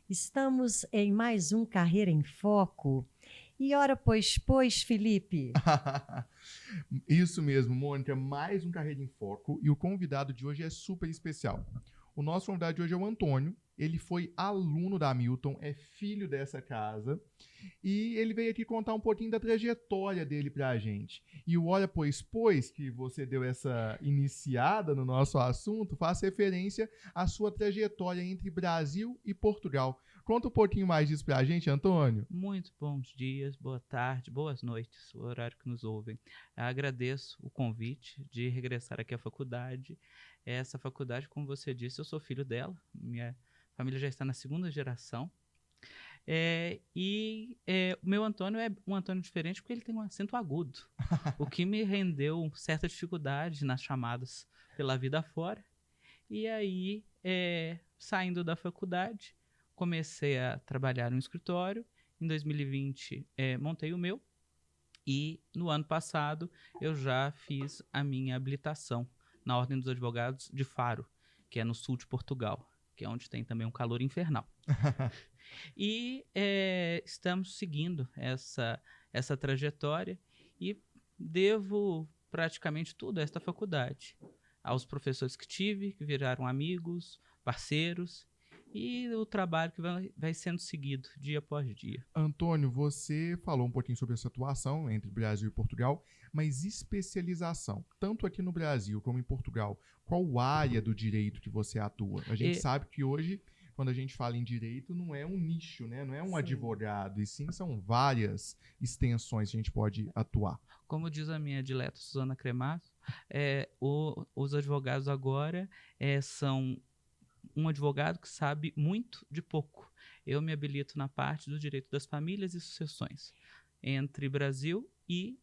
Estamos em mais um Carreira em Foco. E ora, pois, Felipe. Isso mesmo, Mônica, mais um Carreira em Foco e o convidado de hoje é super especial. O nosso convidado de hoje é o Antônio, ele foi aluno da Milton, é filho dessa casa e ele veio aqui contar um pouquinho da trajetória dele pra gente. E o Ora Pois que você deu essa iniciada no nosso assunto, faz referência à sua trajetória entre Brasil e Portugal. Conta um pouquinho mais disso pra gente, Antônio. Muito bons dias, boa tarde, boas noites, o horário que nos ouvem. Agradeço o convite de regressar aqui à faculdade. Essa faculdade, como você disse, eu sou filho dela, minha família já está na segunda geração. O meu Antônio é um Antônio diferente porque ele tem um acento agudo, o que me rendeu certa dificuldade nas chamadas pela vida fora. E aí, saindo da faculdade, comecei a trabalhar no escritório. Em 2020, montei o meu. E no ano passado, eu já fiz a minha habilitação na Ordem dos Advogados de Faro, que é no sul de Portugal, que é onde tem também um calor infernal. E estamos seguindo essa trajetória e devo praticamente tudo a esta faculdade. Aos professores que tive, que viraram amigos, parceiros, e o trabalho que vai sendo seguido dia após dia. Antônio, você falou um pouquinho sobre essa atuação entre Brasil e Portugal, mas especialização, tanto aqui no Brasil como em Portugal, qual área do direito que você atua? A gente sabe que hoje, quando a gente fala em direito, não é um nicho, né? Não é um advogado, e sim são várias extensões que a gente pode atuar. Como diz a minha dileta Suzana Cremato, os advogados agora são um advogado que sabe muito de pouco. Eu me habilito na parte do direito das famílias e sucessões entre Brasil e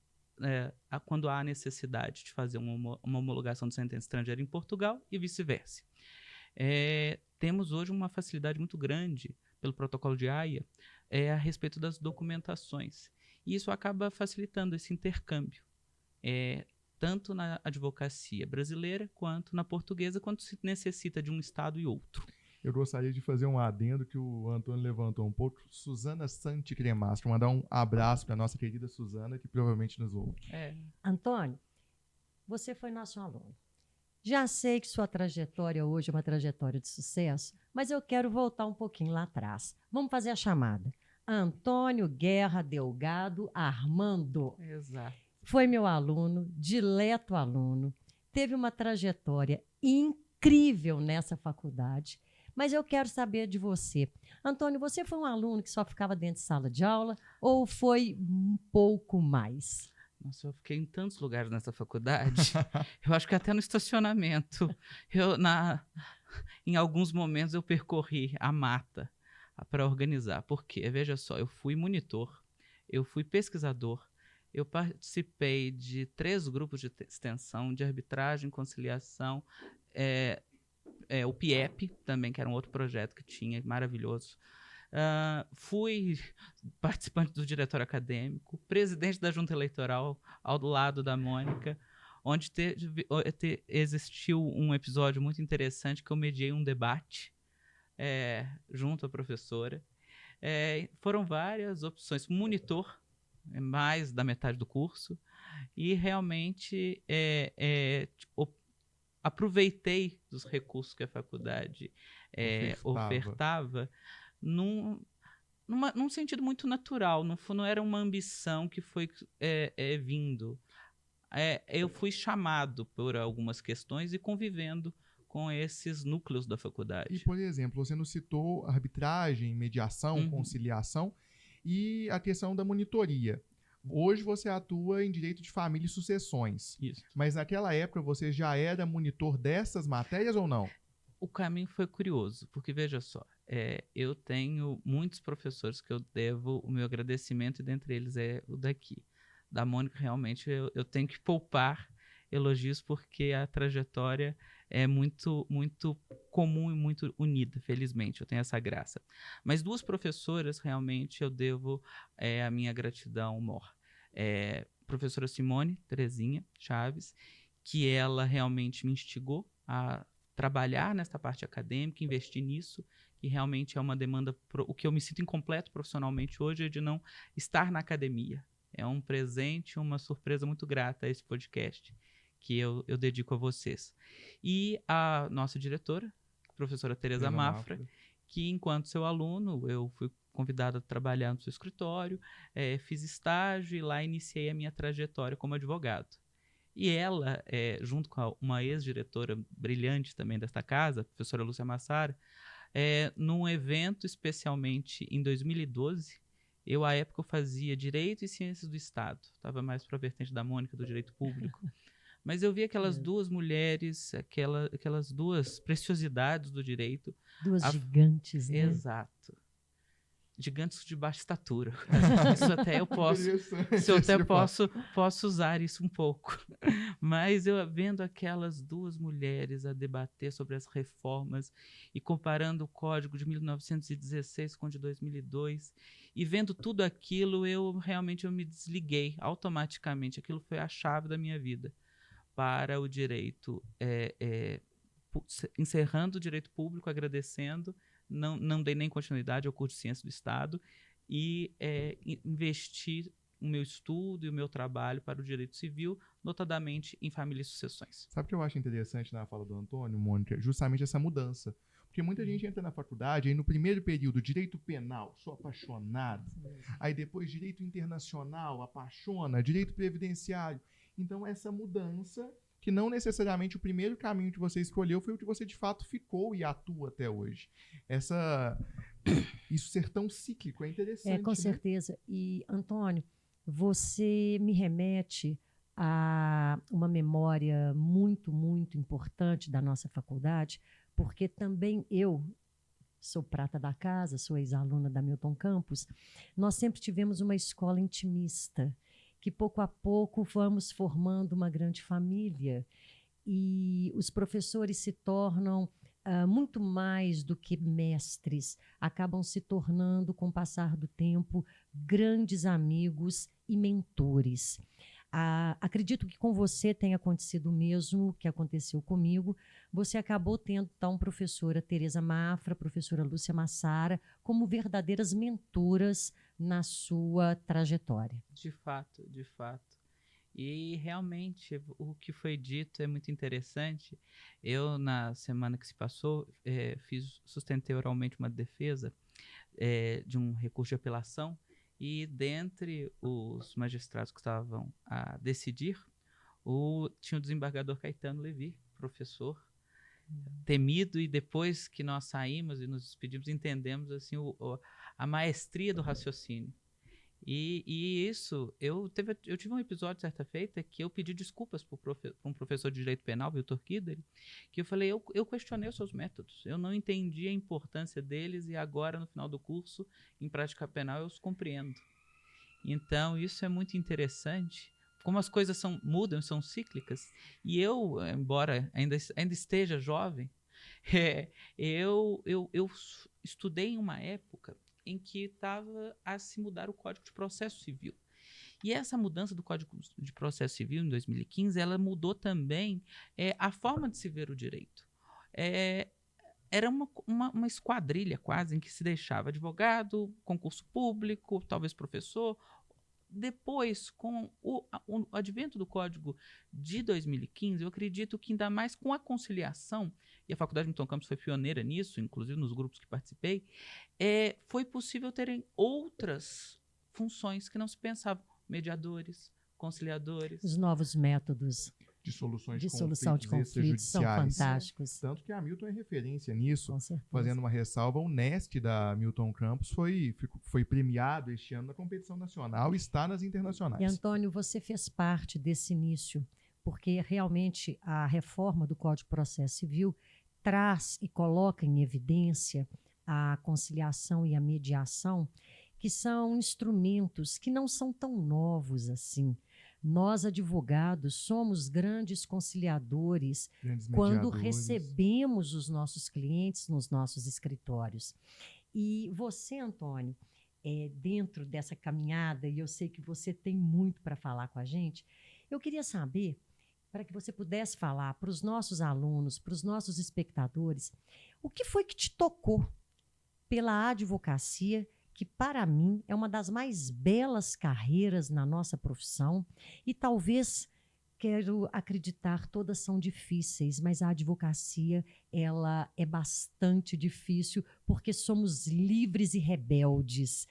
quando há necessidade de fazer uma homologação de sentença estrangeira em Portugal e vice-versa. Temos hoje uma facilidade muito grande pelo protocolo de Haia a respeito das documentações. E isso acaba facilitando esse intercâmbio, tanto na advocacia brasileira quanto na portuguesa, quando se necessita de um estado e outro. Eu gostaria de fazer um adendo que o Antônio levantou um pouco. Suzana Santi Cremastro, mandar um abraço para a nossa querida Suzana, que provavelmente nos ouve. Antônio, você foi nosso aluno. Já sei que sua trajetória hoje é uma trajetória de sucesso, mas eu quero voltar um pouquinho lá atrás. Vamos fazer a chamada. Antônio Guerra Delgado Armando. Exato. Foi meu aluno, dileto aluno, teve uma trajetória incrível nessa faculdade, mas eu quero saber de você. Antônio, você foi um aluno que só ficava dentro de sala de aula ou foi um pouco mais? Nossa, eu fiquei em tantos lugares nessa faculdade, eu acho que até no estacionamento. Em alguns momentos eu percorri a mata para organizar, porque, veja só, eu fui monitor, eu fui pesquisador, eu participei de 3 grupos de extensão, de arbitragem, conciliação, o PIEP também, que era um outro projeto que tinha, maravilhoso. Fui participante do diretório acadêmico, presidente da junta eleitoral, ao lado da Mônica, onde existiu um episódio muito interessante que eu mediei um debate junto à professora. Foram várias opções. Monitor, mais da metade do curso, e realmente aproveitei dos recursos que a faculdade ofertava num sentido muito natural. Não era uma ambição que foi vindo. Eu fui chamado por algumas questões e convivendo com esses núcleos da faculdade. E, por exemplo, você nos citou arbitragem, mediação, conciliação e a questão da monitoria. Hoje você atua em direito de família e sucessões. Isso. Mas naquela época você já era monitor dessas matérias ou não? O caminho foi curioso, porque veja só, eu tenho muitos professores que eu devo o meu agradecimento, e dentre eles é o daqui. Da Mônica, realmente, eu tenho que poupar elogios, porque a trajetória é muito, muito comum e muito unida, felizmente, eu tenho essa graça. Mas 2 professoras, realmente, eu devo a minha gratidão maior. Professora Simone Terezinha Chaves, que ela realmente me instigou a trabalhar nessa parte acadêmica, investir nisso, e realmente é uma demanda. O que eu me sinto incompleto profissionalmente hoje é de não estar na academia. É um presente, uma surpresa muito grata a esse podcast que eu dedico a vocês. E a nossa diretora, a professora Tereza Mafra, que enquanto seu aluno, eu fui convidado a trabalhar no seu escritório, fiz estágio e lá iniciei a minha trajetória como advogado. E ela, junto com uma ex-diretora brilhante também desta casa, a professora Lúcia Massara, num evento especialmente em 2012, eu, à época, fazia Direito e Ciências do Estado. Estava mais para a vertente da Mônica, do Direito Público. Mas eu vi aquelas duas mulheres, aquelas duas preciosidades do direito. Duas gigantes, né? Exato. Gigantes de baixa estatura. Isso até eu posso usar isso um pouco. Mas eu vendo aquelas duas mulheres a debater sobre as reformas e comparando o Código de 1916 com o de 2002 e vendo tudo aquilo, eu me desliguei automaticamente. Aquilo foi a chave da minha vida para o direito, encerrando o direito público, agradecendo. Não dei nem continuidade ao curso de Ciência do Estado e investi o meu estudo e o meu trabalho para o direito civil, notadamente em família e sucessões. Sabe o que eu acho interessante na fala do Antônio, Mônica? Justamente essa mudança. Porque muita gente entra na faculdade, aí no primeiro período, direito penal, sou apaixonado. Aí depois, direito internacional, apaixona. Direito previdenciário. Então, essa mudança, que não necessariamente o primeiro caminho que você escolheu foi o que você de fato ficou e atua até hoje. Isso ser tão cíclico é interessante. Com certeza. E, Antônio, você me remete a uma memória muito, muito importante da nossa faculdade, porque também eu sou prata da casa, sou ex-aluna da Milton Campos. Nós sempre tivemos uma escola intimista, que pouco a pouco vamos formando uma grande família e os professores se tornam muito mais do que mestres, acabam se tornando, com o passar do tempo, grandes amigos e mentores. Acredito que com você tenha acontecido o mesmo que aconteceu comigo. Você acabou tendo, então, professora Tereza Mafra, professora Lúcia Massara, como verdadeiras mentoras na sua trajetória. De fato, de fato. E realmente o que foi dito é muito interessante. Eu, na semana que se passou, sustentei oralmente uma defesa de um recurso de apelação. E dentre os magistrados que estavam a decidir, tinha o desembargador Caetano Levi, professor, temido, e depois que nós saímos e nos despedimos, entendemos assim, a maestria do raciocínio. E isso, eu tive um episódio certa feita que eu pedi desculpas para um professor de direito penal, Vitor Kidder, que eu falei, eu questionei os seus métodos, eu não entendi a importância deles e agora, no final do curso, em prática penal, eu os compreendo. Então, isso é muito interessante, como as coisas mudam, são cíclicas, e eu, embora ainda esteja jovem, eu estudei em uma época em que estava a se mudar o Código de Processo Civil. E essa mudança do Código de Processo Civil, em 2015, ela mudou também a forma de se ver o direito. Era uma esquadrilha quase, em que se deixava advogado, concurso público, talvez professor. Depois, com o advento do Código de 2015, eu acredito que ainda mais com a conciliação, e a Faculdade de Milton Campos foi pioneira nisso, inclusive nos grupos que participei, foi possível terem outras funções que não se pensavam, mediadores, conciliadores. Os novos métodos de solução de conflitos são fantásticos. Tanto que a Milton é referência nisso. Fazendo uma ressalva, o NEST da Milton Campos foi premiado este ano na competição nacional e está nas internacionais. E, Antônio, você fez parte desse início, porque realmente a reforma do Código de Processo Civil traz e coloca em evidência a conciliação e a mediação, que são instrumentos que não são tão novos assim. Nós, advogados, somos grandes conciliadores quando recebemos os nossos clientes nos nossos escritórios. E você, Antônio, dentro dessa caminhada, e eu sei que você tem muito para falar com a gente, eu queria saber, para que você pudesse falar para os nossos alunos, para os nossos espectadores, o que foi que te tocou pela advocacia, que para mim é uma das mais belas carreiras na nossa profissão e talvez, quero acreditar, todas são difíceis, mas a advocacia ela é bastante difícil porque somos livres e rebeldes.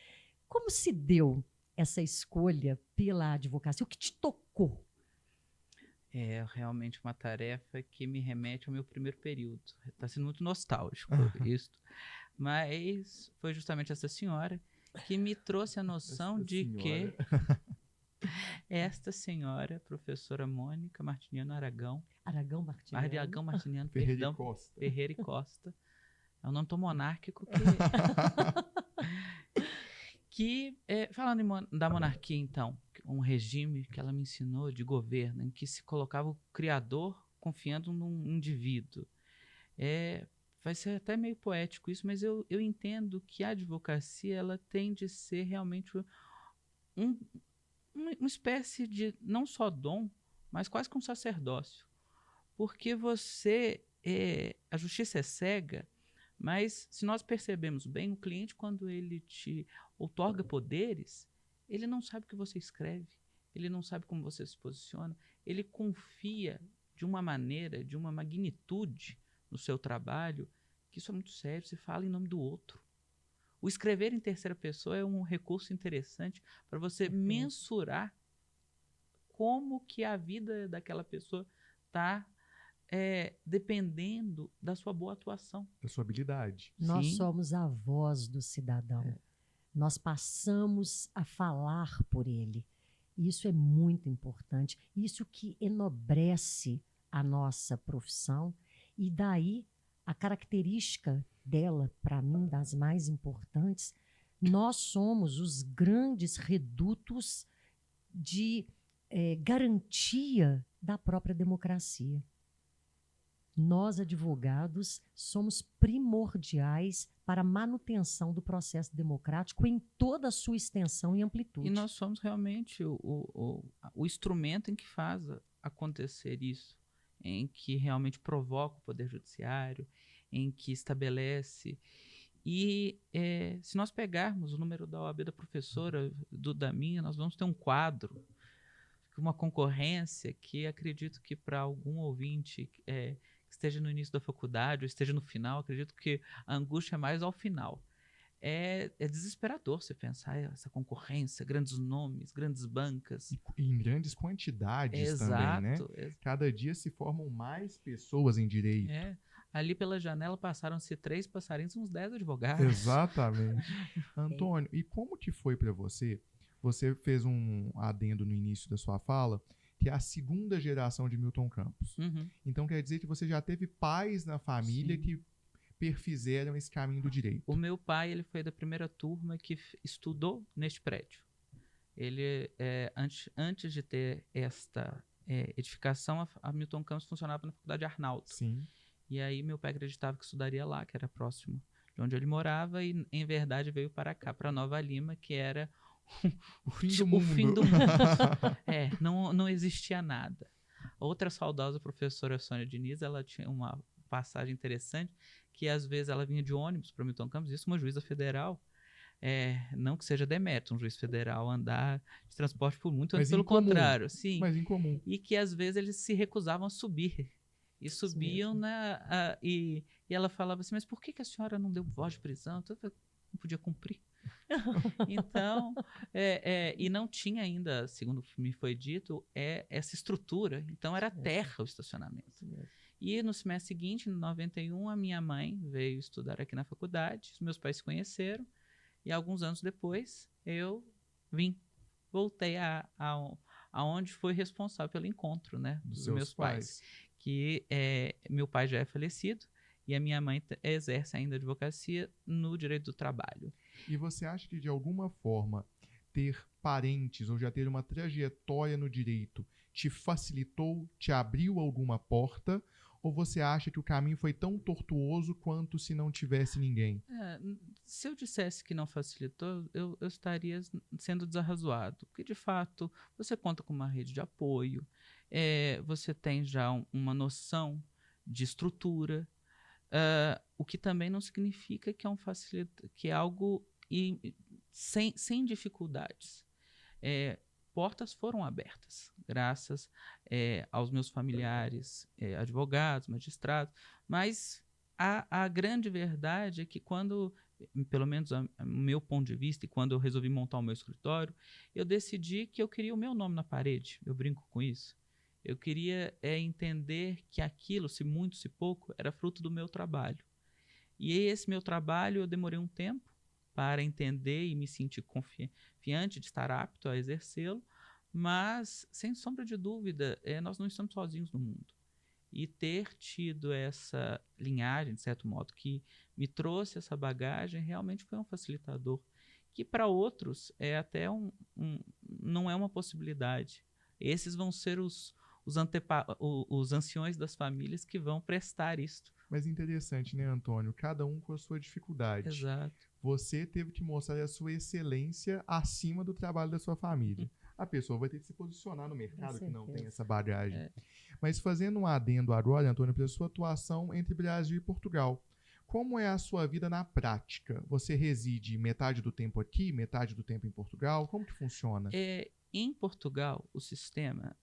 Como se deu essa escolha pela advocacia? O que te tocou? É realmente uma tarefa que me remete ao meu primeiro período. Está sendo muito nostálgico isso. Mas foi justamente essa senhora que me trouxe a noção de que esta senhora, professora Mônica Martiniano Aragão Martiniano, perdão, Ferreira e Costa, é um nome tão monárquico que falando da monarquia, então, um regime que ela me ensinou de governo, em que se colocava o criador confiando num indivíduo. Vai ser até meio poético isso, mas eu entendo que a advocacia ela tem de ser realmente uma espécie de, não só dom, mas quase que um sacerdócio. Porque a justiça é cega, mas se nós percebemos bem, o cliente, quando ele te outorga poderes, ele não sabe o que você escreve, ele não sabe como você se posiciona, ele confia de uma maneira, de uma magnitude no seu trabalho, que isso é muito sério, você fala em nome do outro. O escrever em terceira pessoa é um recurso interessante para você mensurar como que a vida daquela pessoa está dependendo da sua boa atuação. Da sua habilidade. Nós Sim. somos a voz do cidadão. Nós passamos a falar por ele. Isso é muito importante. Isso que enobrece a nossa profissão. E daí, a característica dela, para mim, das mais importantes, nós somos os grandes redutos de garantia da própria democracia. Nós, advogados, somos primordiais para a manutenção do processo democrático em toda a sua extensão e amplitude. E nós somos realmente o instrumento em que faz acontecer isso, em que realmente provoca o Poder Judiciário, em que estabelece. E se nós pegarmos o número da OAB da professora, da minha, nós vamos ter um quadro, uma concorrência que acredito que para algum ouvinte que esteja no início da faculdade ou esteja no final, acredito que a angústia é mais ao final. É desesperador você pensar essa concorrência, grandes nomes, grandes bancas. E em grandes quantidades Exato, também, né? Cada dia se formam mais pessoas em direito. Ali pela janela passaram-se 3 passarinhos, uns 10 advogados. Exatamente. Antônio, e como que foi para você? Você fez um adendo no início da sua fala, que é a segunda geração de Milton Campos. Uhum. Então quer dizer que você já teve pais na família Sim. que perfizeram esse caminho do direito. O meu pai, ele foi da primeira turma que estudou neste prédio. Ele, antes de ter esta edificação, a Milton Campos funcionava na Faculdade Arnaldo. Sim. E aí meu pai acreditava que estudaria lá, que era próximo de onde ele morava, e em verdade veio para cá, para Nova Lima, que era o fim do mundo. O fim do mundo. Não existia nada. Outra saudosa professora, Sônia Diniz, ela tinha uma passagem interessante, que às vezes ela vinha de ônibus para Milton Campos, isso uma juíza federal, não que seja demérito um juiz federal andar de transporte por muito, antes pelo contrário. Sim. Mas incomum. E que às vezes eles se recusavam a subir. E subiam, e ela falava assim, mas por que a senhora não deu voz de prisão? Então, não podia cumprir. Então, e não tinha ainda, segundo me foi dito, essa estrutura. Então, era terra o estacionamento. E no semestre seguinte, em 91, a minha mãe veio estudar aqui na faculdade, os meus pais se conheceram, e alguns anos depois, eu voltei aonde foi responsável pelo encontro, né, dos meus pais. Que meu pai já é falecido, e a minha mãe exerce ainda a advocacia no direito do trabalho. E você acha que, de alguma forma, ter parentes ou já ter uma trajetória no direito te facilitou, te abriu alguma porta? Ou você acha que o caminho foi tão tortuoso quanto se não tivesse ninguém? Se eu dissesse que não facilitou, eu estaria sendo desarrazoado. Porque, de fato, você conta com uma rede de apoio, você tem já uma noção de estrutura, O que também não significa que que é algo sem dificuldades. Portas foram abertas, graças aos meus familiares, advogados, magistrados, mas a grande verdade é que quando, pelo menos o meu ponto de vista, e quando eu resolvi montar o meu escritório, eu decidi que eu queria o meu nome na parede, eu brinco com isso. Eu queria entender que aquilo, se muito, se pouco, era fruto do meu trabalho. E esse meu trabalho eu demorei um tempo para entender e me sentir confiante de estar apto a exercê-lo, mas, sem sombra de dúvida, nós não estamos sozinhos no mundo. E ter tido essa linhagem, de certo modo, que me trouxe essa bagagem, realmente foi um facilitador, que para outros é até não é uma possibilidade. Esses vão ser os anciões das famílias que vão prestar isto. Mas interessante, né, Antônio? Cada um com a sua dificuldade. Exato. Você teve que mostrar a sua excelência acima do trabalho da sua família. A pessoa vai ter que se posicionar no mercado que não tem essa bagagem. Mas fazendo um adendo agora, Antônio, para a sua atuação entre Brasil e Portugal. Como é a sua vida na prática? Você reside metade do tempo aqui, metade do tempo em Portugal? Como que funciona? Em Portugal, o sistema,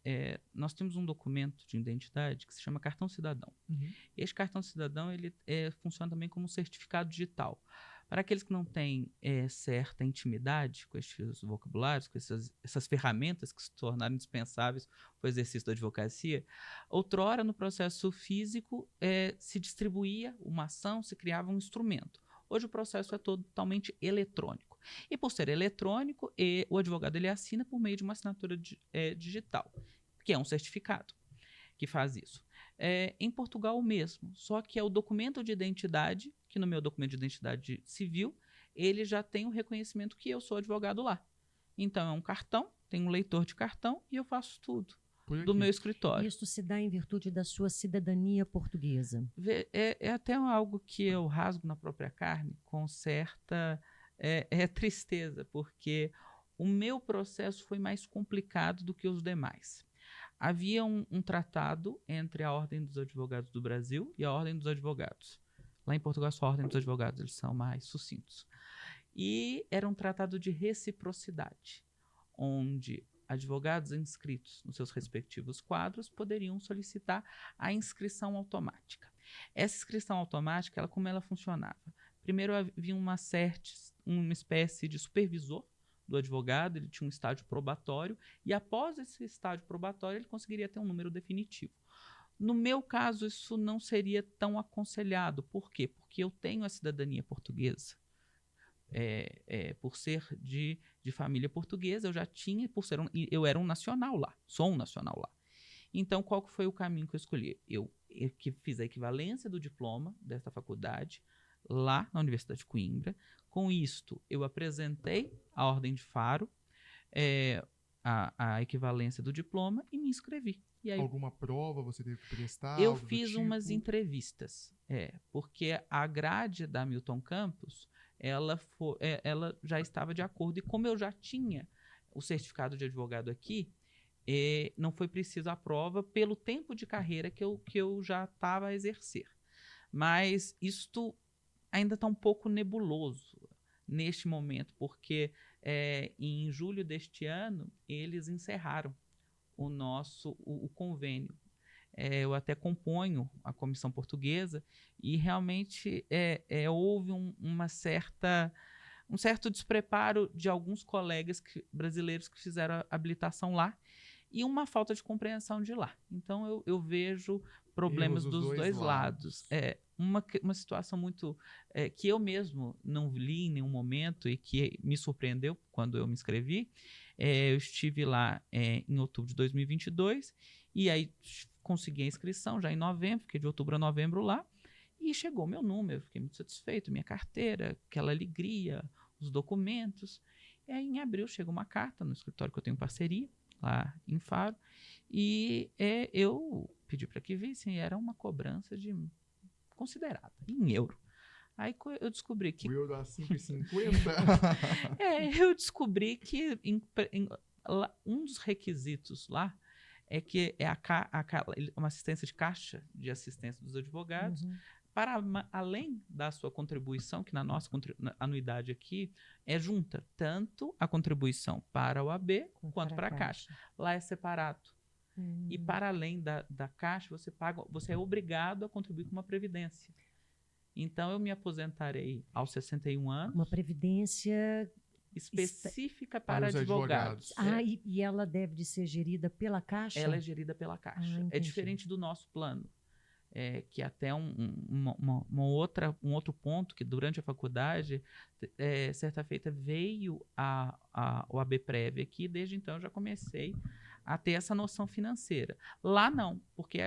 nós temos um documento de identidade que se chama Cartão Cidadão. Uhum. Este Cartão Cidadão ele funciona também como um certificado digital. Para aqueles que não têm certa intimidade com estes vocabulários, com essas ferramentas que se tornaram indispensáveis para o exercício da advocacia, outrora, no processo físico, se distribuía uma ação, se criava um instrumento. Hoje o processo é totalmente eletrônico. E por ser eletrônico, o advogado ele assina por meio de uma assinatura digital, que é um certificado que faz isso. Em Portugal o mesmo, só que é o documento de identidade, que no meu documento de identidade civil, ele já tem o reconhecimento que eu sou advogado lá. Então é um cartão, tem um leitor de cartão e eu faço tudo do meu escritório. Isso se dá em virtude da sua cidadania portuguesa. É até algo que eu rasgo na própria carne com certa tristeza, porque o meu processo foi mais complicado do que os demais. Havia um tratado entre a Ordem dos Advogados do Brasil e a Ordem dos Advogados. Lá em Portugal, é só a Ordem dos Advogados, eles são mais sucintos. E era um tratado de reciprocidade, onde advogados inscritos nos seus respectivos quadros poderiam solicitar a inscrição automática. Essa inscrição automática, como ela funcionava? Primeiro havia uma espécie de supervisor do advogado, ele tinha um estágio probatório, e após esse estágio probatório ele conseguiria ter um número definitivo. No meu caso, isso não seria tão aconselhado. Por quê? Porque eu tenho a cidadania portuguesa. Por ser de família portuguesa, eu já tinha, eu era um nacional lá, sou um nacional lá. Então, qual que foi o caminho que eu escolhi? Eu que fiz a equivalência do diploma desta faculdade lá na Universidade de Coimbra. Com isto, eu apresentei à Ordem de Faro a equivalência do diploma e me inscrevi. E aí, alguma prova você teve que prestar? Eu fiz umas entrevistas, porque a grade da Milton Campos, ela já estava de acordo. E como eu já tinha o certificado de advogado aqui, não foi preciso a prova pelo tempo de carreira que eu já estava a exercer. Mas isto ainda está um pouco nebuloso neste momento, porque em julho deste ano eles encerraram o convênio. Eu até componho a comissão portuguesa e realmente houve um certo despreparo de alguns colegas brasileiros que fizeram a habilitação lá e uma falta de compreensão de lá. Então eu vejo problemas dos dois lados. Uma situação muito que eu mesmo não li em nenhum momento e que me surpreendeu quando eu me inscrevi. Eu estive lá em outubro de 2022 e aí consegui a inscrição já em novembro, fiquei de outubro a novembro lá e chegou meu número, eu fiquei muito satisfeito, minha carteira, aquela alegria, os documentos. E aí, em abril chegou uma carta no escritório que eu tenho parceria lá em Faro e eu pedi para que vissem, e era uma cobrança considerada em euro. Aí eu descobri que... O euro a 5,50? Eu descobri que um dos requisitos lá é que uma assistência de caixa de assistência dos advogados além da sua contribuição, que na nossa anuidade aqui é junta, tanto a contribuição para a OAB quanto para a Caixa. Lá é separado. E para além da Caixa, você é obrigado a contribuir com uma previdência. Então, eu me aposentarei aos 61 anos. Uma previdência específica para advogados. E ela deve de ser gerida pela Caixa? Ela é gerida pela Caixa. É diferente do nosso plano. Que até um outro ponto, que durante a faculdade, certa feita veio a OAB Prévia aqui, desde então eu já comecei a ter essa noção financeira. Lá não, porque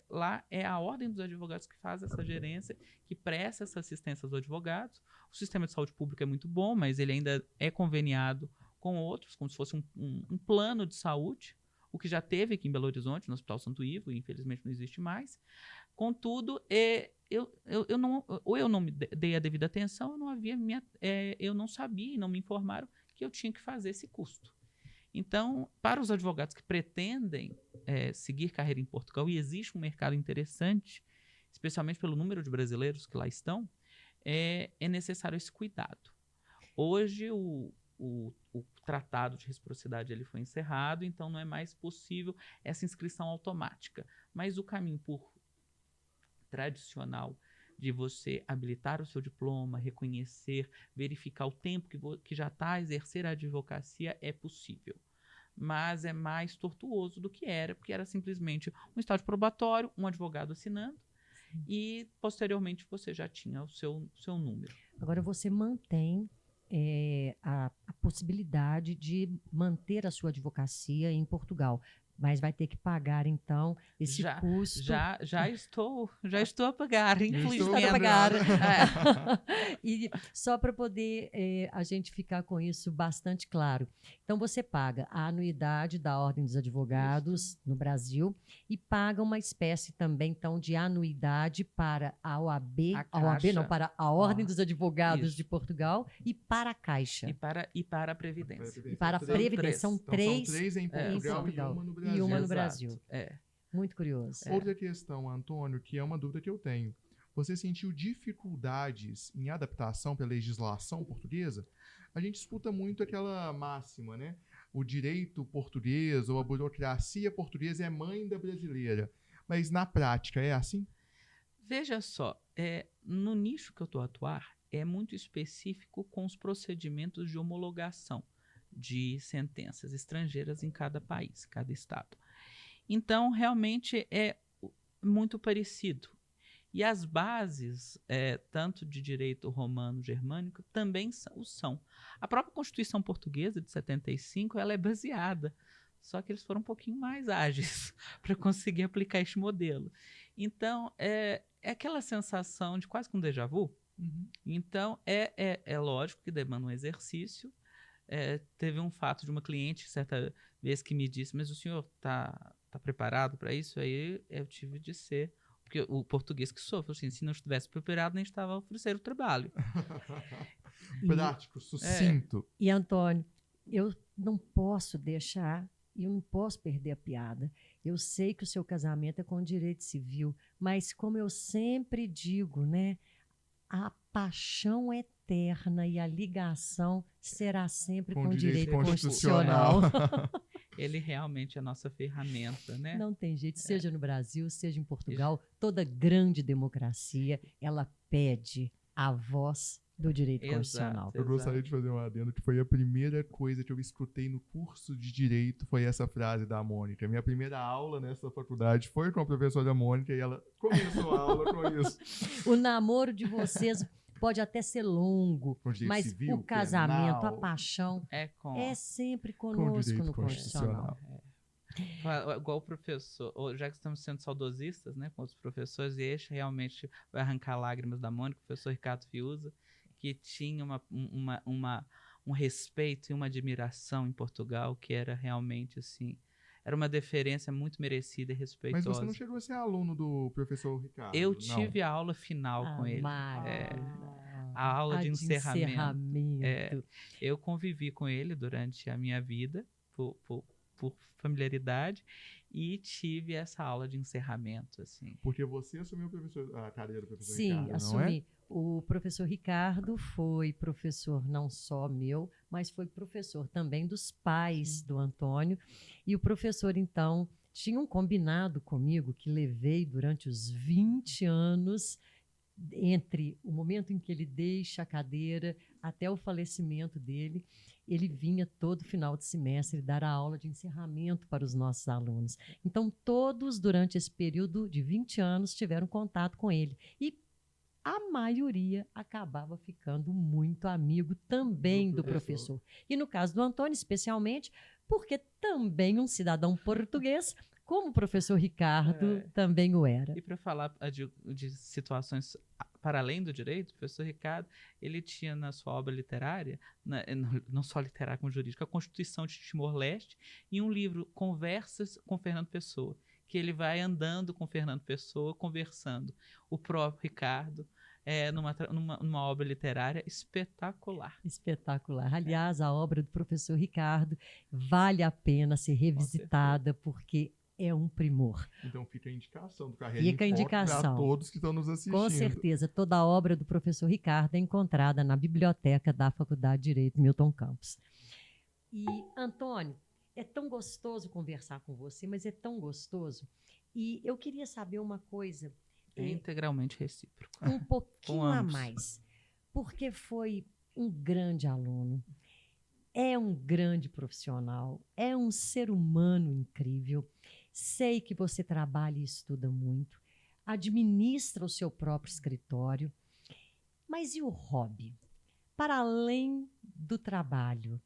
lá é a Ordem dos Advogados que faz essa gerência, que presta essa assistência aos advogados. O sistema de saúde pública é muito bom, mas ele ainda é conveniado com outros, como se fosse um plano de saúde, o que já teve aqui em Belo Horizonte, no Hospital Santo Ivo, e infelizmente não existe mais. Contudo, eu não me dei a devida atenção, eu não sabia e não me informaram que eu tinha que fazer esse custo. Então, para os advogados que pretendem seguir carreira em Portugal, e existe um mercado interessante, especialmente pelo número de brasileiros que lá estão, é necessário esse cuidado. Hoje, o tratado de reciprocidade ele foi encerrado, então não é mais possível essa inscrição automática. Mas o caminho tradicional de você habilitar o seu diploma, reconhecer, verificar o tempo que já está a exercer a advocacia é possível. Mas é mais tortuoso do que era, porque era simplesmente um estágio probatório, um advogado assinando, e posteriormente você já tinha o seu número. Agora você mantém a possibilidade de manter a sua advocacia em Portugal. Mas vai ter que pagar, então, esse custo. Já estou a pagar, infelizmente. Está a pagar. E só para poder a gente ficar com isso bastante claro. Então, você paga a anuidade da Ordem dos Advogados no Brasil e paga uma espécie também, então, de anuidade para a OAB, para a Ordem dos Advogados de Portugal e para a Caixa. E para a Previdência. E para a Previdência. São três. São três em Portugal e uma no Brasil. E uma no Brasil. Muito curioso. Outra questão, Antônio, que é uma dúvida que eu tenho. Você sentiu dificuldades em adaptação pela legislação portuguesa? A gente escuta muito aquela máxima, né? O direito português ou a burocracia portuguesa é mãe da brasileira. Mas na prática é assim? Veja só, no nicho que eu estou a atuar, é muito específico com os procedimentos de homologação de sentenças estrangeiras em cada país, cada estado. Então, realmente é muito parecido. E as bases, tanto de direito romano-germânico, também são. A própria Constituição Portuguesa, de 75, ela é baseada. Só que eles foram um pouquinho mais ágeis para conseguir aplicar este modelo. Então, é aquela sensação de quase que um déjà vu. Uhum. Então, é lógico que demanda um exercício. Teve um fato de uma cliente, certa vez, que me disse, mas o senhor está preparado para isso? Aí eu tive de ser, porque o português que sofre, assim, se não estivesse preparado, nem estava a oferecer o trabalho. Prático, sucinto. E, Antônio, eu não posso deixar, eu não posso perder a piada. Eu sei que o seu casamento é com direito civil, mas como eu sempre digo, né, a paixão eterna e a ligação será sempre com direito constitucional. Ele realmente é a nossa ferramenta, né? Não tem jeito, seja no Brasil, seja em Portugal, toda grande democracia, ela pede a voz do direito constitucional. Eu gostaria de fazer um adendo, que foi a primeira coisa que eu escutei no curso de Direito, foi essa frase da Mônica. Minha primeira aula nessa faculdade foi com a professora Mônica e ela começou a aula com isso. O namoro de vocês pode até ser longo, mas civil, o casamento, penal, a paixão é sempre conosco no constitucional. Igual o professor, já que estamos sendo saudosistas, né, com os professores, e este realmente vai arrancar lágrimas da Mônica, o professor Ricardo Fiuza, que tinha um respeito e uma admiração em Portugal, que era realmente assim, era uma deferência muito merecida e respeitosa. Mas você não chegou a ser aluno do professor Ricardo? Eu tive a aula final com ele. A aula de encerramento. Eu convivi com ele durante a minha vida, por familiaridade, e tive essa aula de encerramento, assim. Porque você assumiu a cadeira do professor Sim, Ricardo, assumi. não é? O professor Ricardo foi professor não só meu, mas foi professor também dos pais do Antônio. E o professor, então, tinha um combinado comigo que levei durante os 20 anos, entre o momento em que ele deixa a cadeira até o falecimento dele. Ele vinha todo final de semestre dar a aula de encerramento para os nossos alunos. Então, todos, durante esse período de 20 anos, tiveram contato com ele. E a maioria acabava ficando muito amigo também do professor. E no caso do Antônio, especialmente, porque também um cidadão português, como o professor Ricardo também o era. E para falar de situações para além do direito, o professor Ricardo, ele tinha na sua obra literária, não só literária como jurídica, a Constituição de Timor-Leste e um livro, Conversas com Fernando Pessoa, que ele vai andando com Fernando Pessoa, conversando. O próprio Ricardo, numa obra literária espetacular. Espetacular. Aliás, a obra do professor Ricardo vale a pena ser revisitada, porque é um primor. Então fica a indicação do Carreira em Foco para todos que estão nos assistindo. Com certeza, toda a obra do professor Ricardo é encontrada na biblioteca da Faculdade de Direito Milton Campos. E, Antônio, é tão gostoso conversar com você, mas é tão gostoso. E eu queria saber uma coisa. É integralmente recíproco. Um pouquinho a mais. Porque foi um grande aluno, é um grande profissional, é um ser humano incrível. Sei que você trabalha e estuda muito, administra o seu próprio escritório. Mas e o hobby? Para além do trabalho,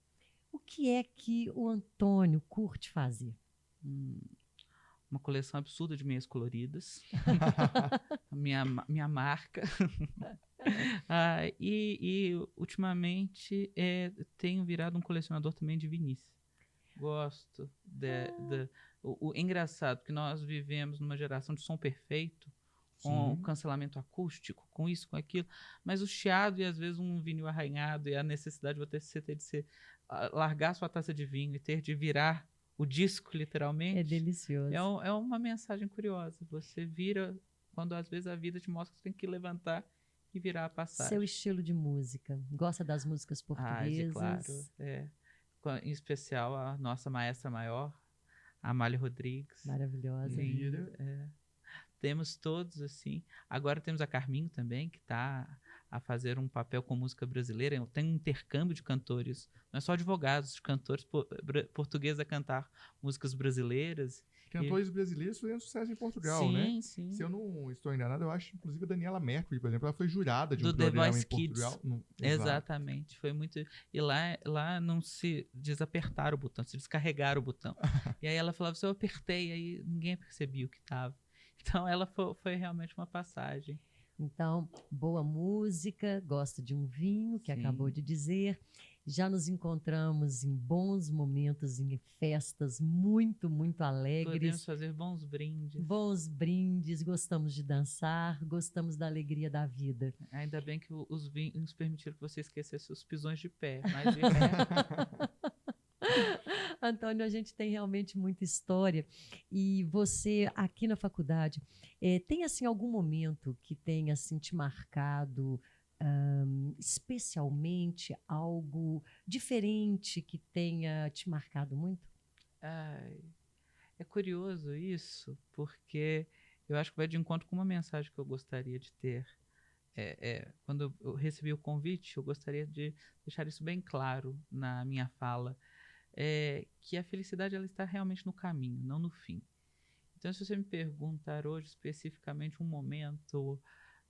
o que é que o Antônio curte fazer? Uma coleção absurda de meias coloridas. minha marca. E ultimamente tenho virado um colecionador também de vinis. Gosto o engraçado que nós vivemos numa geração de som perfeito, com cancelamento acústico, com isso, com aquilo, mas o chiado e às vezes um vinil arranhado e a necessidade de você ter de largar sua taça de vinho e ter de virar o disco, literalmente. É delicioso. É uma mensagem curiosa. Você vira quando às vezes a vida te mostra que você tem que levantar e virar a passagem. Seu estilo de música. Gosta das músicas portuguesas? Claro. Em especial a nossa maestra maior, a Amália Rodrigues. Maravilhosa. Temos todos, assim. Agora temos a Carminho também, que está a fazer um papel com música brasileira. Tem um intercâmbio de cantores, não é só advogados, de cantores portugueses a cantar músicas brasileiras. Cantores brasileiros fazendo sucesso em Portugal, sim, né? Sim. Se eu não estou enganado, eu acho, inclusive, a Daniela Mercury, por exemplo, ela foi jurada de um do programa The Voice em Portugal. Kids. Exatamente. Foi muito. E lá não se desapertar o botão, se descarregar o botão. E aí ela falava, se eu apertei, aí ninguém percebia o que estava. Então ela foi realmente uma passagem. Então, boa música, gosta de um vinho, que acabou de dizer. Já nos encontramos em bons momentos, em festas muito, muito alegres. Podemos fazer bons brindes. Bons brindes, gostamos de dançar, gostamos da alegria da vida. Ainda bem que os vinhos permitiram que você esquecesse os pisões de pé. Mas de resto... Antônio, a gente tem realmente muita história. E você, aqui na faculdade, tem assim algum momento que tenha assim, te marcado especialmente, algo diferente que tenha te marcado muito? É curioso isso, porque eu acho que vai de encontro com uma mensagem que eu gostaria de ter. Quando eu recebi o convite, eu gostaria de deixar isso bem claro na minha fala, que a felicidade ela está realmente no caminho, não no fim. Então, se você me perguntar hoje especificamente um momento,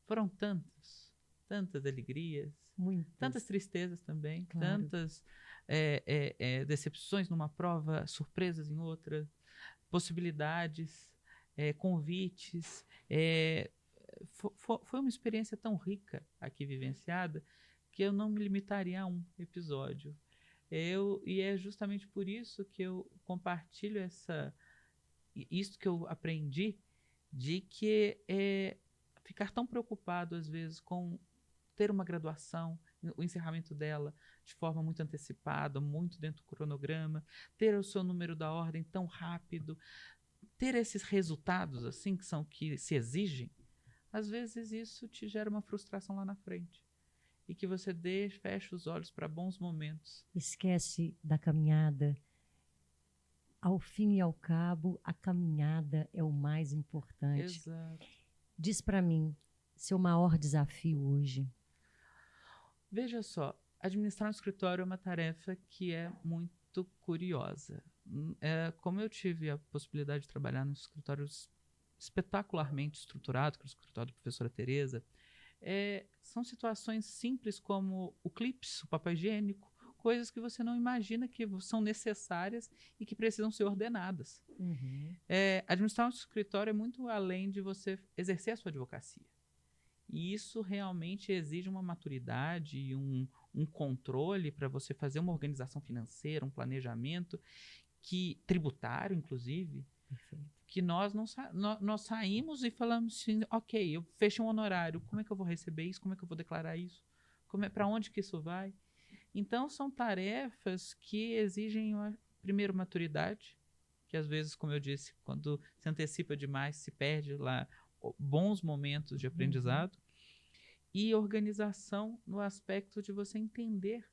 foram tantas alegrias, tantas tristezas também, claro. Tantas decepções numa prova, surpresas em outra, possibilidades, convites. Foi uma experiência tão rica aqui vivenciada que eu não me limitaria a um episódio. E é justamente por isso que eu compartilho isso que eu aprendi, de que ficar tão preocupado às vezes com ter uma graduação, o encerramento dela de forma muito antecipada, muito dentro do cronograma, ter o seu número da ordem tão rápido, ter esses resultados assim que se exigem, às vezes isso te gera uma frustração lá na frente. E que você fecha os olhos para bons momentos. Esquece da caminhada. Ao fim e ao cabo, a caminhada é o mais importante. Exato. Diz para mim, seu maior desafio hoje. Veja só, administrar um escritório é uma tarefa que é muito curiosa. Como eu tive a possibilidade de trabalhar num escritório espetacularmente estruturado, que é o escritório da professora Tereza, são situações simples como o clips, o papel higiênico, coisas que você não imagina que são necessárias e que precisam ser ordenadas. Uhum. Administrar um escritório é muito além de você exercer a sua advocacia. E isso realmente exige uma maturidade e um controle para você fazer uma organização financeira, um planejamento tributário, inclusive, Perfeito. que nós saímos e falamos assim, ok, eu fechei um honorário, como é que eu vou receber isso? Como é que eu vou declarar isso? Para onde que isso vai? Então, são tarefas que exigem, primeiro, maturidade, que às vezes, como eu disse, quando se antecipa demais, se perde lá bons momentos de aprendizado, e organização no aspecto de você entender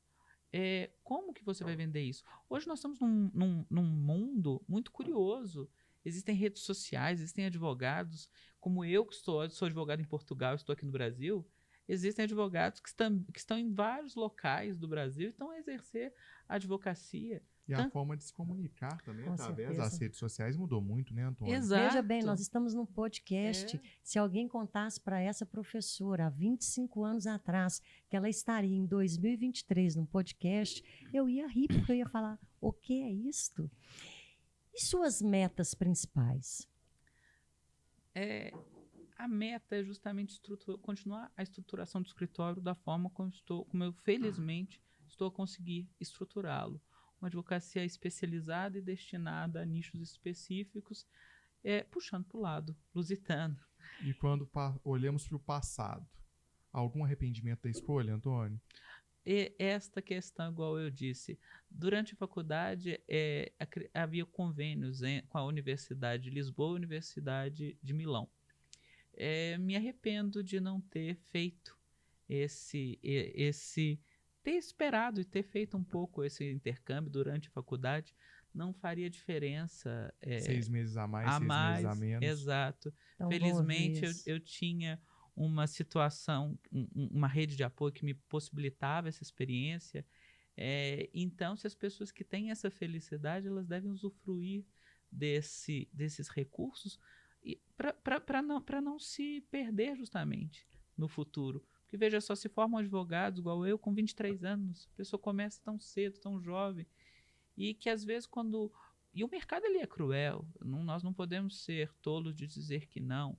como que você vai vender isso. Hoje nós estamos num mundo muito curioso. Existem redes sociais, existem advogados, como eu que sou advogado em Portugal, estou aqui no Brasil. Existem advogados que estão em vários locais do Brasil e estão a exercer a advocacia. E a forma de se comunicar também, através das redes sociais, mudou muito, né, Antônio? Exato. Veja bem, nós estamos num podcast. Se alguém contasse para essa professora, há 25 anos atrás, que ela estaria em 2023 num podcast, eu ia rir, porque eu ia falar, o que é isto? E suas metas principais? A meta é justamente continuar a estruturação do escritório da forma como eu felizmente estou a conseguir estruturá-lo. Uma advocacia especializada e destinada a nichos específicos, puxando para o lado lusitano. E quando olhamos para o passado, algum arrependimento da escolha, Antônio? Esta questão, igual eu disse, durante a faculdade havia convênios com a Universidade de Lisboa e a Universidade de Milão. Me arrependo de não ter feito ter esperado e ter feito um pouco esse intercâmbio durante a faculdade. Não faria diferença. 6 meses a mais, 6 meses a menos. Exato. Então, felizmente eu tinha uma situação, uma rede de apoio que me possibilitava essa experiência. Então, se as pessoas que têm essa felicidade, elas devem usufruir desses recursos para não se perder justamente no futuro. Porque veja só, se formam advogados igual eu, com 23 anos, a pessoa começa tão cedo, tão jovem, e que às vezes E o mercado ele é cruel, nós não podemos ser tolos de dizer que não.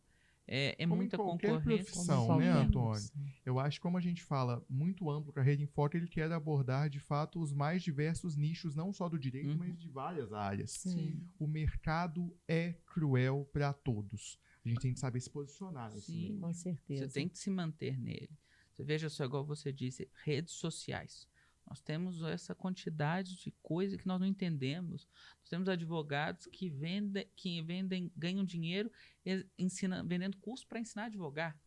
Como muita em qualquer concorrência. profissão, né, Antônio? Eu acho que como a gente fala muito amplo, Carreira em Foco, ele quer abordar, de fato, os mais diversos nichos, não só do direito, mas de várias áreas. Sim. O mercado é cruel para todos. A gente tem que saber se posicionar nesse meio. Com certeza. Você tem que se manter nele. Você veja só, igual você disse, redes sociais. Nós temos essa quantidade de coisa que nós não entendemos. Nós temos advogados que ganham dinheiro vendendo curso para ensinar a advogar.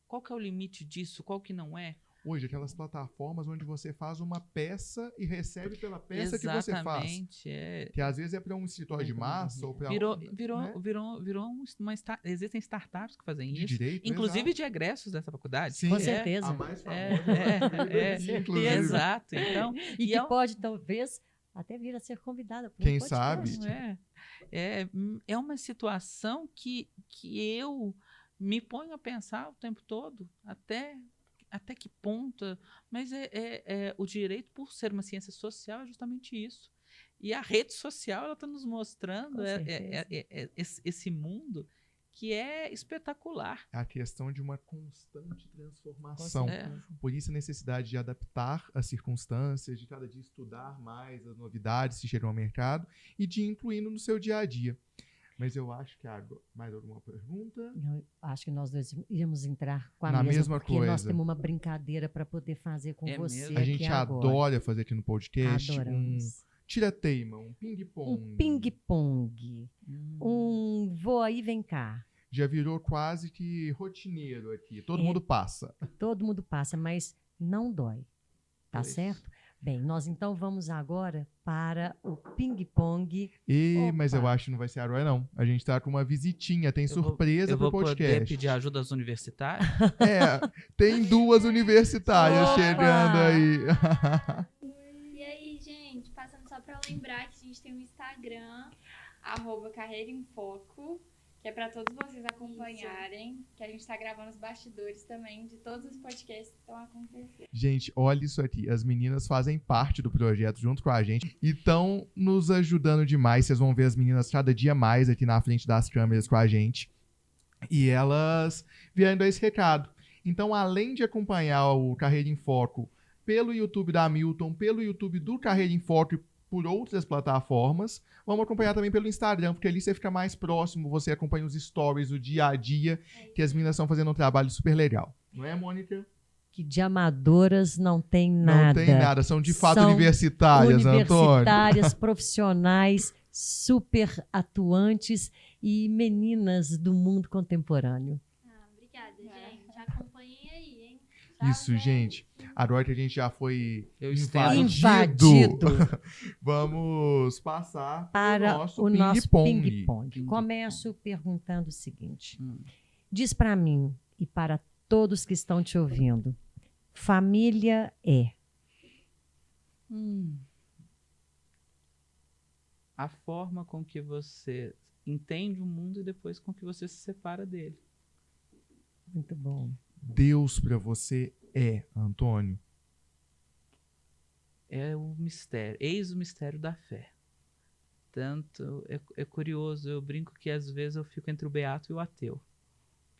Qual que é o limite disso? Qual que não é? Hoje, aquelas plataformas onde você faz uma peça e recebe pela peça que você faz. Exatamente. Que às vezes é para um escritório de massa ou para existem startups que fazem de isso. direito, inclusive de egressos dessa faculdade. Sim, Com certeza. A mais famosa. Inclusive. Exato. Então, E que pode, talvez, até vir a ser convidada. Quem sabe? É uma situação que eu me ponho a pensar o tempo todo, até que ponto, mas o direito, por ser uma ciência social, é justamente isso. E a rede social está nos mostrando esse mundo que é espetacular. É a questão de uma constante transformação. Por isso a necessidade de adaptar as circunstâncias, de cada dia estudar mais as novidades que chegam ao mercado e de incluindo no seu dia a dia. Mas eu acho que, mais alguma pergunta? Não, acho que nós dois íamos entrar com na mesma porque coisa. Nós temos uma brincadeira para poder fazer com você. A gente adora fazer aqui no podcast tira-teima, um ping-pong. Um ping-pong. Um vou aí, vem cá. Já virou quase que rotineiro aqui. Todo mundo passa. Todo mundo passa, mas não dói. Tá Pois. certo? Bem, nós então vamos agora para o ping-pong. Mas eu Opa. acho que não vai ser a Roy, não. A gente tá com uma visitinha, tem surpresa Eu pro vou poder podcast. pedir ajuda aos universitários? Tem 2 universitárias Opa. chegando aí. E aí, gente, passando só pra lembrar que a gente tem um Instagram, @Carreira em Foco, que é pra todos vocês acompanharem, que a gente tá gravando os bastidores também de todos os podcasts que estão acontecendo. Gente, olha isso aqui. As meninas fazem parte do projeto junto com a gente e estão nos ajudando demais. Vocês vão ver as meninas cada dia mais aqui na frente das câmeras com a gente. E elas vieram dar esse recado. Então, além de acompanhar o Carreira em Foco pelo YouTube da Milton, pelo YouTube do Carreira em Foco e por outras plataformas, vamos acompanhar também pelo Instagram, porque ali você fica mais próximo, você acompanha os stories, o dia a dia, que as meninas estão fazendo um trabalho super legal. Não é, Mônica? Que de amadoras não tem nada. Não tem nada, são de fato São universitárias, Antônio. universitárias, profissionais, super atuantes e meninas do mundo contemporâneo. Obrigada, gente. Acompanhem aí, hein? Isso, gente. Agora que a gente já foi Eu estendo Invadido. vamos passar Para o nosso ping-pong. Começo perguntando o seguinte. Diz para mim e para todos que estão te ouvindo, família é? A forma com que você entende o mundo e depois com que você se separa dele. Muito bom. Deus para você é, Antônio. É o mistério, eis o mistério da fé. Tanto, é curioso, eu brinco que às vezes eu fico entre o beato e o ateu.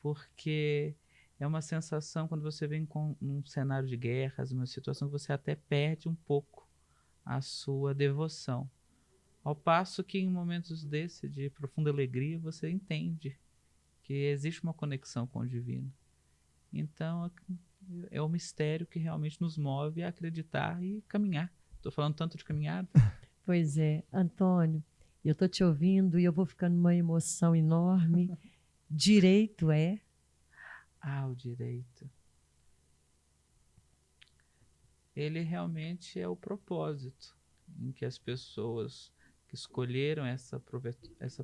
Porque é uma sensação quando você vem com um cenário de guerras, uma situação que você até perde um pouco a sua devoção. Ao passo que em momentos desse, de profunda alegria, você entende que existe uma conexão com o divino. Então, é o mistério que realmente nos move a acreditar e caminhar. Estou falando tanto de caminhada. Pois é, Antônio, eu estou te ouvindo e eu vou ficando numa emoção enorme. Direito é? Ah, o direito. Ele realmente é o propósito em que as pessoas que escolheram essa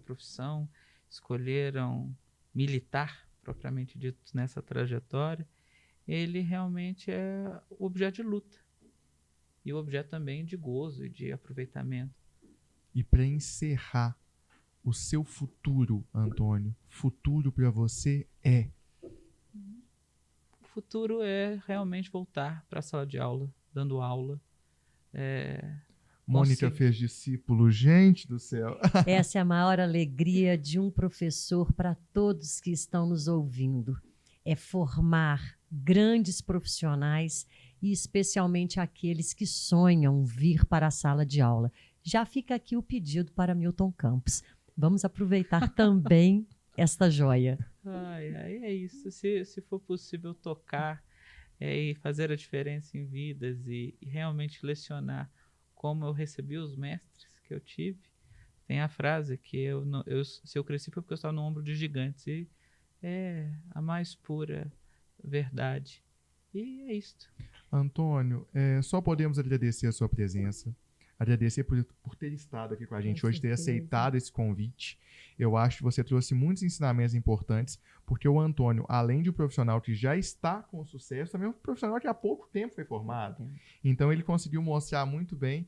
profissão, escolheram militar, propriamente dito, nessa trajetória, ele realmente é o objeto de luta. E o objeto também de gozo e de aproveitamento. E para encerrar, o seu futuro, Antônio, futuro para você é? O futuro é realmente voltar para a sala de aula, dando aula. Mônica fez discípulo, gente do céu. Essa é a maior alegria de um professor para todos que estão nos ouvindo. É formar grandes profissionais e especialmente aqueles que sonham vir para a sala de aula. Já fica aqui o pedido para Milton Campos. Vamos aproveitar também esta joia. É isso. Se for possível tocar e fazer a diferença em vidas e realmente lecionar como eu recebi os mestres que eu tive, tem a frase que se eu cresci foi porque eu estava no ombro de gigantes, e é a mais pura verdade. E é isto. Antônio, só podemos agradecer a sua presença, agradecer por ter estado aqui com a gente Com hoje, ter certeza. aceitado esse convite. Eu acho que você trouxe muitos ensinamentos importantes, porque o Antônio, além de um profissional que já está com sucesso, também é um profissional que há pouco tempo foi formado. Então ele conseguiu mostrar muito bem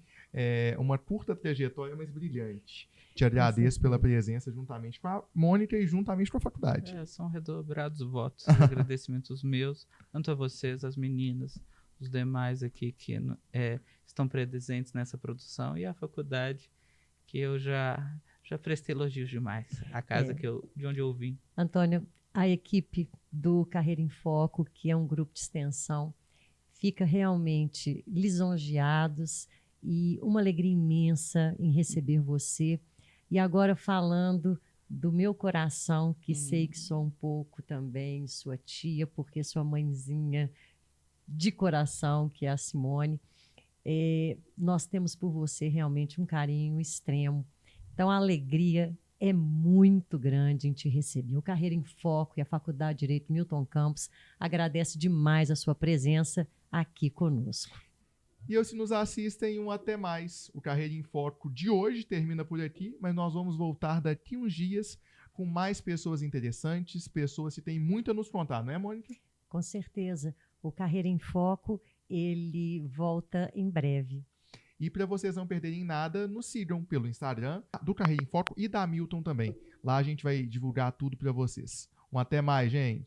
uma curta trajetória, mas brilhante. Te agradeço pela presença juntamente com a Mônica e juntamente com a faculdade. São redobrados votos, agradecimentos meus, tanto a vocês, as meninas, os demais aqui que estão presentes nessa produção, e a faculdade, que eu já prestei elogios demais. A casa de onde eu vim. Antônio, a equipe do Carreira em Foco, que é um grupo de extensão, fica realmente lisonjeados e uma alegria imensa em receber você. E agora falando do meu coração, que sei que sou um pouco também sua tia, porque sua mãezinha de coração, que é a Simone, nós temos por você realmente um carinho extremo. Então, a alegria é muito grande em te receber. O Carreira em Foco e a Faculdade de Direito Milton Campos agradece demais a sua presença aqui conosco. E se nos assistem, um até mais. O Carreira em Foco de hoje termina por aqui, mas nós vamos voltar daqui uns dias com mais pessoas interessantes, pessoas que têm muito a nos contar, não é, Mônica? Com certeza. O Carreira em Foco, ele volta em breve. E para vocês não perderem nada, nos sigam pelo Instagram do Carreira em Foco e da Milton também. Lá a gente vai divulgar tudo para vocês. Um até mais, gente!